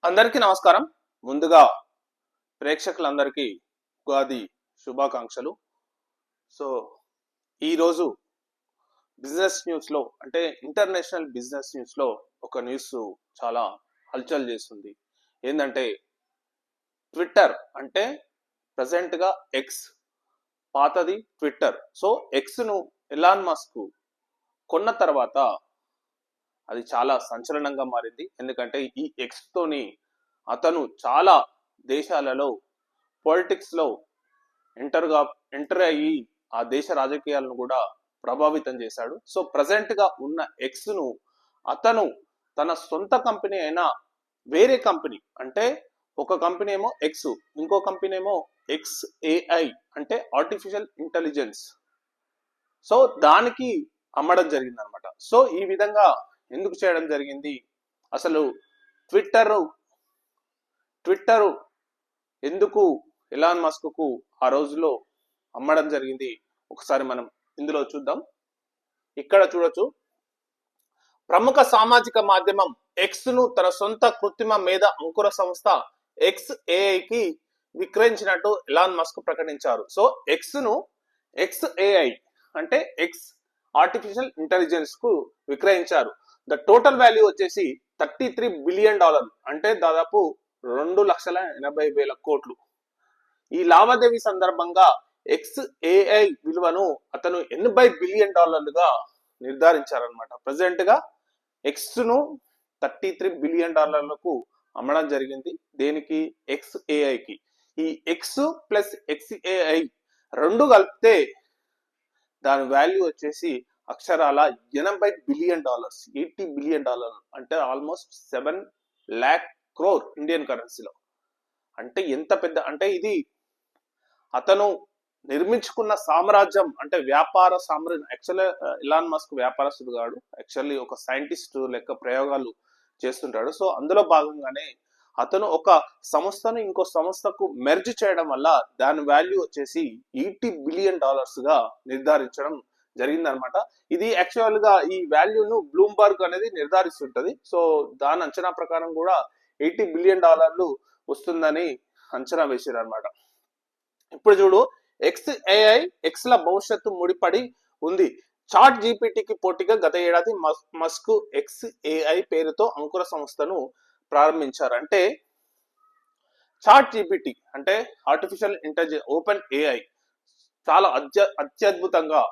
అందరికీ నమస్కారం. ముందుగా ప్రేక్షకులందరికీ ఉగాది శుభాకాంక్షలు. సో ఈరోజు బిజినెస్ న్యూస్లో అంటే ఇంటర్నేషనల్ బిజినెస్ న్యూస్లో ఒక న్యూస్ చాలా హల్చల్ చేస్తుంది. ఏంటంటే ట్విట్టర్ అంటే ప్రజెంట్గా ఎక్స్, పాతది ట్విట్టర్. సో ఎక్స్ను ఎలాన్ మస్క్ కొన్న తర్వాత అది చాలా సంచలనంగా మారింది. ఎందుకంటే ఈ ఎక్స్ తోని అతను చాలా దేశాలలో పాలిటిక్స్ లో ఎంటర్ అయ్యి ఆ దేశ రాజకీయాలను కూడా ప్రభావితం చేశాడు. సో ప్రజెంట్ గా ఉన్న ఎక్స్ ను అతను తన సొంత కంపెనీ అయిన వేరే కంపెనీ అంటే ఒక కంపెనీ ఏమో ఎక్స్, ఇంకో కంపెనీ ఏమో ఎక్స్ ఏఐ అంటే ఆర్టిఫిషియల్ ఇంటెలిజెన్స్. సో దానికి అమ్మడం జరిగింది అనమాట. సో ఈ విధంగా ఎందుకు చేయడం జరిగింది, అసలు ట్విట్టర్ ట్విట్టర్ ఎందుకు ఎలాన్ మస్క్ కు ఆ రోజులో అమ్మడం జరిగింది, ఒకసారి మనం ఇందులో చూద్దాం. ఇక్కడ చూడొచ్చు, ప్రముఖ సామాజిక మాధ్యమం ఎక్స్ ను తన సొంత కృత్రిమ మేధ అంకుర సంస్థ ఎక్స్ ఏఐకి విక్రయించినట్టు ఎలాన్ మస్క్ ప్రకటించారు. సో ఎక్స్ ను ఎక్స్ ఏఐ అంటే ఎక్స్ ఆర్టిఫిషియల్ ఇంటెలిజెన్స్ కు విక్రయించారు. ద టోటల్ వాల్యూ వచ్చేసి $33 బిలియన్, అంటే దాదాపు 2,80,000 కోట్లు. ఈ లావాదేవీ సందర్భంగా ఎక్స్ ఏఐ విలువను అతను $80 బిలియన్ నిర్ధారించారనమాట. ప్రజెంట్ గా ఎక్స్ ను $33 బిలియన్ అమ్మడం జరిగింది. దేనికి? ఎక్స్ ఏఐకి. ఈ ఎక్స్ ప్లస్ ఎక్స్ ఏఐ రెండు కలిపితే దాని వాల్యూ వచ్చేసి అక్షరాల $80 బిలియన్, $80 బిలియన్, అంటే ఆల్మోస్ట్ 7 lakh crore ఇండియన్ కరెన్సీలో. అంటే ఎంత పెద్ద, అంటే ఇది అతను నిర్మించుకున్న సామ్రాజ్యం, అంటే వ్యాపార సామ్రాజ్యం. యాక్చువల్లీ ఎలాన్ మస్క్ వ్యాపారస్తుడు కాడు, యాక్చువల్లీ ఒక సైంటిస్ట్ లెక్క ప్రయోగాలు చేస్తుంటాడు. సో అందులో భాగంగానే అతను ఒక సంస్థను ఇంకో సంస్థకు మెర్జ్ చేయడం వల్ల దాని వాల్యూ వచ్చేసి $80 బిలియన్ గా నిర్ధారించడం జరిగిందనమాట. ఇది యాక్చువల్ గా ఈ వాల్యూను బ్లూంబర్గ్ అనేది నిర్ధారిస్తుంటది. సో దాని అంచనా ప్రకారం కూడా $80 బిలియన్ వస్తుందని అంచనా వేసారు అనమాట. ఇప్పుడు చూడు, ఎక్స్ ఏఐ ఎక్స్ ల భవిష్యత్తు ముడిపడి ఉంది. చాట్ జీపీటీకి పోటీగా గత ఏడాది మస్క్ ఎక్స్ ఏఐ పేరుతో అంకుర సంస్థను ప్రారంభించారు. అంటే చాట్ జీపీటీ అంటే ఆర్టిఫిషియల్ ఇంటెలిజెన్స్, ఓపెన్ ఏఐ చాలా అత్యద్భుతంగా,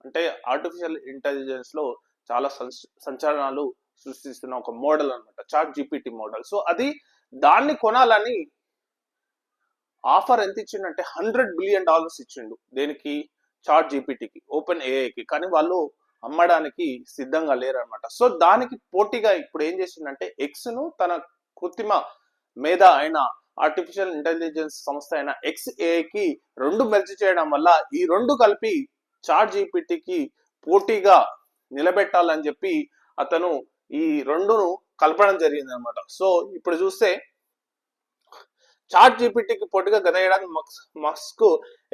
అంటే ఆర్టిఫిషియల్ ఇంటెలిజెన్స్ లో చాలా సంచలనాలు సృష్టిస్తున్న ఒక మోడల్ అనమాట చాట్ జీపీటీ మోడల్. సో అది దాన్ని కొనాలని ఆఫర్ ఎంత ఇచ్చిండంటే $100 బిలియన్ ఇచ్చిండు. దేనికి? చాట్ జీపీటీకి, ఓపెన్ ఏఐకి. కానీ వాళ్ళు అమ్మడానికి సిద్ధంగా లేరనమాట. సో దానికి పోటీగా ఇప్పుడు ఏం చేసిందంటే ఎక్స్ ను తన కృత్రిమ మేధ అయిన ఆర్టిఫిషియల్ ఇంటెలిజెన్స్ సంస్థ అయిన ఎక్స్ ఏఐకి రెండు మెర్జ్ చేయడం వల్ల ఈ రెండు కలిపి చాట్ జీపీటీకి పోటీగా నిలబెట్టాలని చెప్పి అతను ఈ రెండును కలపడం జరిగింది అనమాట. సో ఇప్పుడు చూస్తే చాట్ జీపీటీకి పోటీగా గత ఏడాది మస్క్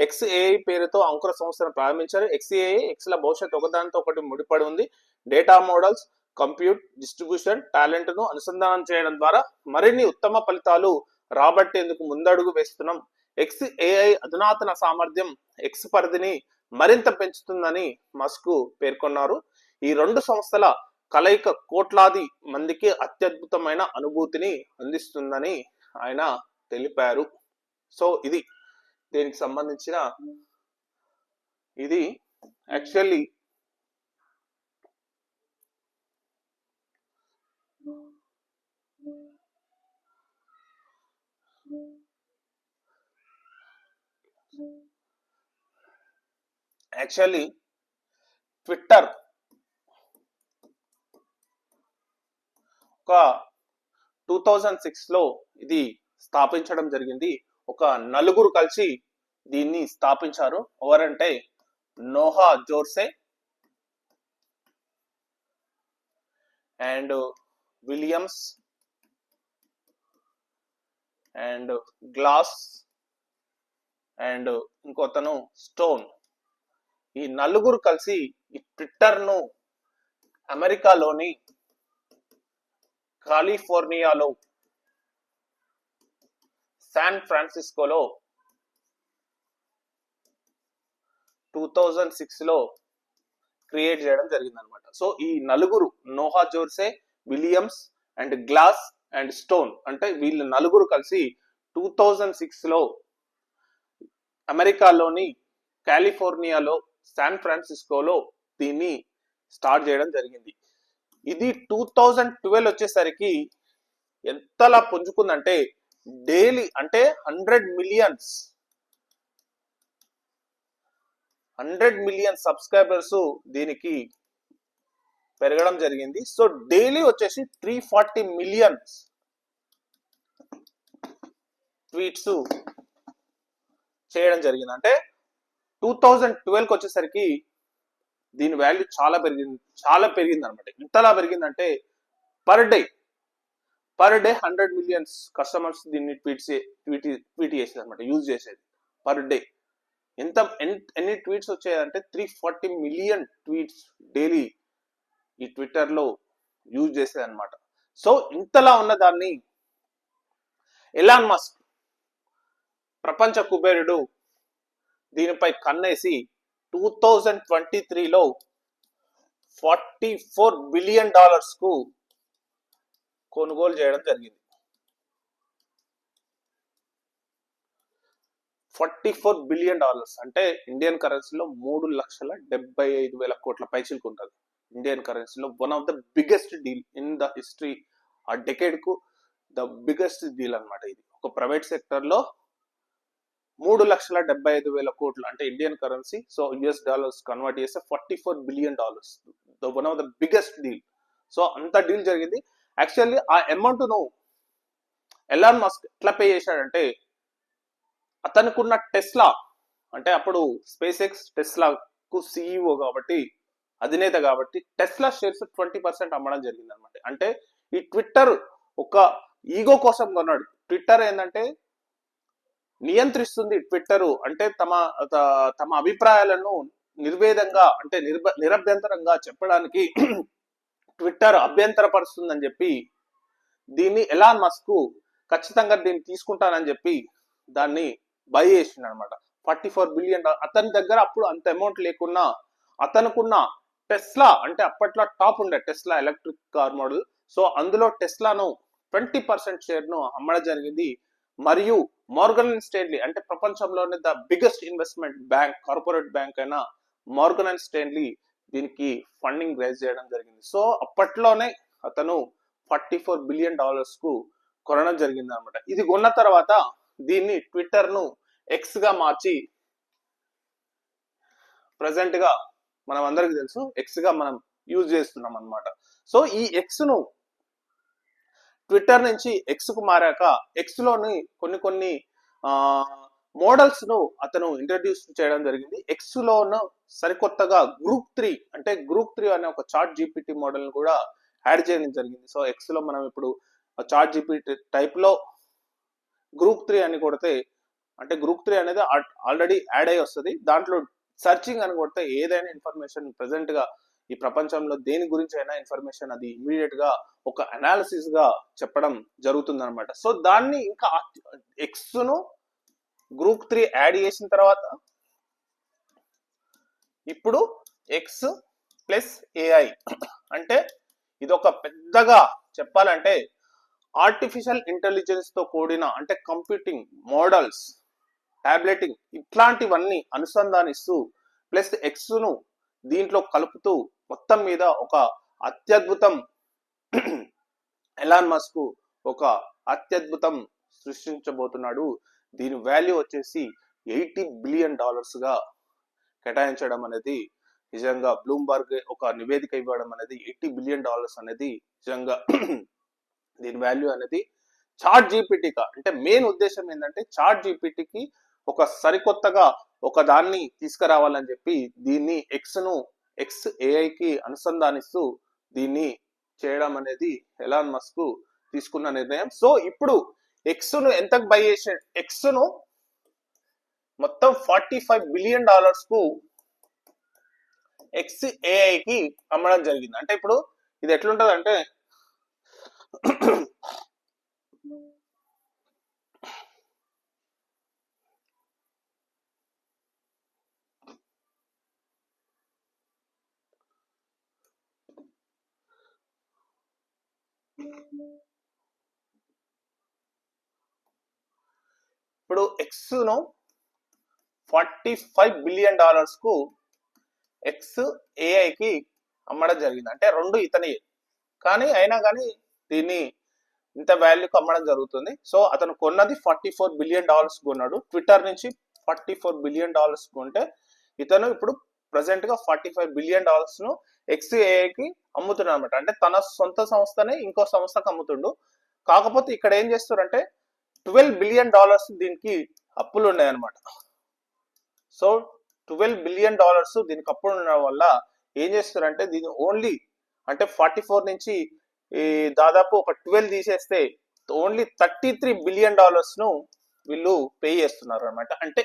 ఎక్స్ ఏఐ పేరుతో అంకుర సంస్థను ప్రారంభించారు. ఎక్స్ ఏఐ ఎక్స్ ల భవిష్యత్తు ఒకదానితో ఒకటి ముడిపడి ఉంది. Data models, compute, distribution, talent ను అనుసంధానం చేయడం ద్వారా మరిన్ని ఉత్తమ ఫలితాలు రాబట్టేందుకు ముందడుగు వేస్తున్నాం. ఎక్స్ ఏఐ అధునాతన సామర్థ్యం ఎక్స్ పరిధిని మరింత పెంచుతుందని మస్క్ పేర్కొన్నారు. ఈ రెండు సంస్థల కలయిక కోట్లాది మందికి అత్యద్భుతమైన అనుభూతిని అందిస్తుందని ఆయన తెలిపారు. సో ఇది దీనికి సంబంధించిన ఇది యాక్చువల్లీ ట్విట్టర్ ఒక 2006 లో ఇది స్థాపించడం జరిగింది. ఒక నలుగురు కలిసి దీన్ని స్థాపించారు. ఎవరంటే Noah Dorsey and Williams and Glass and ఇంకొతను స్టోన్. ఈ నలుగురు కలిసి ఈ ట్విట్టర్ ను అమెరికాలోని కాలిఫోర్నియాలో శాన్ ఫ్రాన్సిస్కోలో 2006లో క్రియేట్ చేయడం జరిగింది అనమాట. సో ఈ నలుగురు Noah Dorsey, Williams and Glass and Stone అంటే వీళ్ళు నలుగురు కలిసి 2006లో అమెరికాలోని కాలిఫోర్నియాలో శాన్ ఫ్రాన్సిస్కోలో దీన్ని స్టార్ట్ చేయడం జరిగింది. ఇది 2012 వచ్చేసరికి ఎంతలా పుంజుకుందంటే డైలీ అంటే 100 మిలియన్ సబ్స్క్రైబర్స్ దీనికి పెరగడం జరిగింది. సో డైలీ వచ్చేసి 340 మిలియన్ ట్వీట్స్ చేయడం జరిగింది. అంటే 2012కి వచ్చేసరికి దీని వాల్యూ చాలా పెరిగింది అనమాట. ఇంతలా పెరిగిందంటే పర్ డే 100 మిలియన్స్ కస్టమర్స్ దీన్ని ట్వీట్ చేసేది అనమాట, యూజ్ చేసేది పర్ డే. ఎన్ని ట్వీట్స్ వచ్చాయంటే 340 మిలియన్ ట్వీట్స్ డైలీ ఈ ట్విట్టర్ లో యూజ్ చేసేది అనమాట. సో ఇంతలా ఉన్న దాన్ని ఎలాన్ మస్క్ ప్రపంచ కుబేరుడు దీనిపై కన్నేసి 2023లో $44 బిలియన్ కు కొనుగోలు చేయడం జరిగింది. $44 బిలియన్ అంటే ఇండియన్ కరెన్సీలో 3,75,000 కోట్ల పైచిలకు ఉంటుంది. ఇండియన్ కరెన్సీలో one of the biggest deal in the history. ఆ డెకేడ్ కు ద బిగ్గెస్ట్ డీల్ అనమాట. ఇది ఒక ప్రైవేట్ సెక్టర్ లో 3,75,000 కోట్లు అంటే Indian currency, so US dollars convert చేస్తే $44 billion, one of the biggest deal. So అంత డీల్ జరిగింది. యాక్చువల్లీ ఆ అమౌంట్ ను ఎలాన్ మస్క్ ఎట్లా పే చేశాడంటే అతనుకున్న టెస్లా అంటే అప్పుడు స్పేస్ ఎక్స్ టెస్లాకు CEO కాబట్టి, అధినేత కాబట్టి టెస్లా షేర్స్ 20% అమ్మడం జరిగింది అనమాట. అంటే ఈ ట్విట్టర్ ఒక ఈగో కోసం కొన్నాడు. ట్విట్టర్ ఏంటంటే నియంత్రిస్తుంది. ట్విట్టర్ అంటే తమ అభిప్రాయాలను నిర్వేదంగా అంటే నిరభ్యంతరంగా చెప్పడానికి ట్విట్టర్ అభ్యంతరపరుస్తుందని చెప్పి దీన్ని ఎలాన్ మస్క్ ఖచ్చితంగా దీన్ని తీసుకుంటానని చెప్పి దాన్ని బై చేసిండు అనమాట. 44 బిలియన్. అతని దగ్గర అప్పుడు అంత అమౌంట్ లేకున్నా అతనుకున్న టెస్లా అంటే అప్పట్లో టాప్ ఉండే Tesla electric car model, so అందులో టెస్లాను 20% షేర్ ను అమ్మడం జరిగింది. మరియు మోర్గన్ అండ్ స్టాన్లీ అంటే ప్రపంచంలోనే the biggest investment bank, corporate bank అయిన మోర్గన్ అండ్ స్టాన్లీ దీనికి ఫండింగ్ రైజ్ చేయడం జరిగింది. సో అప్పట్లోనే అతను $44 బిలియన్ కు కొనడం జరిగింది అనమాట. ఇది కొన్న తర్వాత దీన్ని ట్విట్టర్ ను ఎక్స్ గా మార్చి ప్రజెంట్ గా మనం అందరికి తెలుసు ఎక్స్ గా మనం యూజ్ చేస్తున్నాం అనమాట. సో ఈ ఎక్స్ ను ట్విట్టర్ నుంచి ఎక్స్ కు మారాక ఎక్స్ లోని కొన్ని మోడల్స్ ను అతను ఇంట్రడ్యూస్ చేయడం జరిగింది. ఎక్స్ లోను సరికొత్తగా గ్రూప్ 3 అనే ఒక చాట్ జీపీటీ మోడల్ ను కూడా యాడ్ చేయడం జరిగింది. సో ఎక్స్ లో మనం ఇప్పుడు చాట్ జీపీటీ టైప్ లో గ్రూప్ 3 అని కొడితే అంటే గ్రూప్ 3 అనేది ఆల్రెడీ యాడ్ అయ్యి వస్తుంది. దాంట్లో సర్చింగ్ అని కొడితే ఏదైనా ఇన్ఫర్మేషన్ ప్రెసెంట్ గా ఈ ప్రపంచంలో దేని గురించి అయినా ఇన్ఫర్మేషన్ అది ఇమీడియట్ గా ఒక అనాలిసిస్ గా చెప్పడం జరుగుతుంది అనమాట. సో దాన్ని ఇంకా ఎక్స్ ను గ్రూప్ 3 యాడ్ చేసిన తర్వాత ఇప్పుడు ఎక్స్ ప్లస్ ఏఐ అంటే ఇది ఒక పెద్దగా చెప్పాలంటే ఆర్టిఫిషియల్ ఇంటెలిజెన్స్ తో కూడిన అంటే కంప్యూటింగ్ మోడల్స్, టాబ్లెటింగ్ ఇట్లాంటివన్నీ అనుసంధానిస్తూ ప్లస్ ఎక్స్ ను దీంట్లో కలుపుతూ మొత్తం మీద ఒక అత్యద్భుతం ఎలాన్ మస్క్ ఒక అత్యద్భుతం సృష్టించబోతున్నాడు. దీని వాల్యూ వచ్చేసి $80 బిలియన్ గా కేటాయించడం అనేది నిజంగా బ్లూంబర్గ్ ఒక నివేదిక ఇవ్వడం అనేది $80 బిలియన్ అనేది నిజంగా దీని వాల్యూ అనేది చాట్ జీపీటీగా అంటే మెయిన్ ఉద్దేశం ఏంటంటే చాట్ జీపీటీకి ఒక సరికొత్తగా ఒక దాన్ని తీసుకురావాలని చెప్పి దీన్ని ఎక్స్ ఏఐకి అనుసంధానిస్తూ దీన్ని చేయడం అనేది ఎలాన్ మస్క్ తీసుకున్న నిర్ణయం. సో ఇప్పుడు ఎక్స్ ను ఎంతకు బై చేసే ఎక్స్ ను మొత్తం $45 బిలియన్ కు ఎక్స్ ఏఐకి అమ్మడం జరిగింది. అంటే ఇప్పుడు ఇది ఎట్లుంటది అంటే ఇప్పుడు ఎక్స్ ను $45 బిలియన్ కు ఎక్స్ ఏఐకి అమ్మడం జరిగింది. అంటే రెండు ఇతని, కానీ అయినా కానీ దీన్ని ఇంత వాల్యూకి అమ్మడం జరుగుతుంది. సో అతను కొన్నది $44 బిలియన్ కొన్నాడు. ట్విట్టర్ నుంచి $44 బిలియన్ కొంటే ఇతను ఇప్పుడు ప్రజెంట్ గా $45 బిలియన్ ను ఎక్స్ఏఐకి అమ్ముతున్నాడు అనమాట. అంటే తన సొంత సంస్థనే ఇంకో సంస్థకు అమ్ముతుండు. కాకపోతే ఇక్కడ ఏం చేస్తారంటే $12 బిలియన్ దీనికి అప్పులు ఉన్నాయన్నమాట. సో $12 బిలియన్ దీనికి అప్పులు ఉండడం వల్ల ఏం చేస్తారంటే దీన్ని ఓన్లీ అంటే 44 నుంచి దాదాపు ఒక 12 తీసేస్తే ఓన్లీ $33 బిలియన్ ను వీళ్ళు పే చేస్తున్నారు అనమాట. అంటే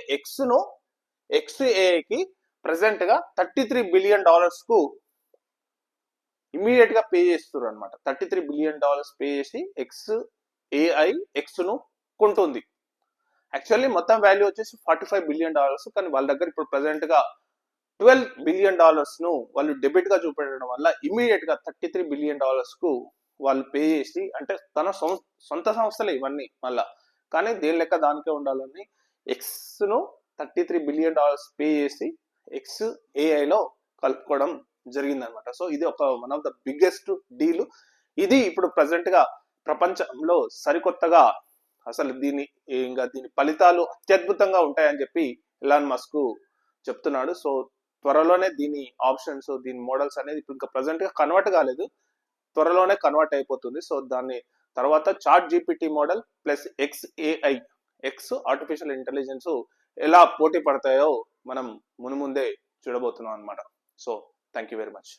ఎక్స్ఏఐకి ప్రెసెంట్ గా $33 బిలియన్ కు ఇమీడియట్ గా పే చేస్తున్నారు అనమాట. $33 బిలియన్ పే చేసి ఎక్స్ఏఐ ఎక్స్ ను కొంటుంది. యాక్చువల్లీ మొత్తం వాల్యూ వచ్చేసి $45 బిలియన్, కానీ వాళ్ళ దగ్గర ఇప్పుడు ప్రెసెంట్ గా $12 బిలియన్ ను వాళ్ళు డెబిట్ గా చూపెట్టడం వల్ల ఇమీడియట్ గా $33 బిలియన్ కు వాళ్ళు పే చేసి, అంటే తన సొంత సంస్థలే ఇవన్నీ మళ్ళా, కానీ దేని లెక్క దానికే ఉండాలని ఎక్స్ ను $33 బిలియన్ పే చేసి ఎక్స్ఏఐలో కలుపుకోవడం జరిగింది అనమాట. సో ఇది ఒక one of the biggest deal. ఇది ఇప్పుడు ప్రెసెంట్ గా ప్రపంచంలో సరికొత్తగా అసలు దీని ఫలితాలు అత్యద్భుతంగా ఉంటాయని చెప్పి ఎలాన్ మస్క్ చెప్తున్నాడు. సో త్వరలోనే దీని ఆప్షన్స్, దీని మోడల్స్ అనేది ఇప్పుడు ఇంకా ప్రెసెంట్ గా కన్వర్ట్ కాలేదు, త్వరలోనే కన్వర్ట్ అయిపోతుంది. సో దాన్ని తర్వాత chat GPT model plus XAI artificial intelligence ఎలా పోటీ పడతాయో మనం మున్ముందే చూడబోతున్నాం అనమాట. So thank you very much.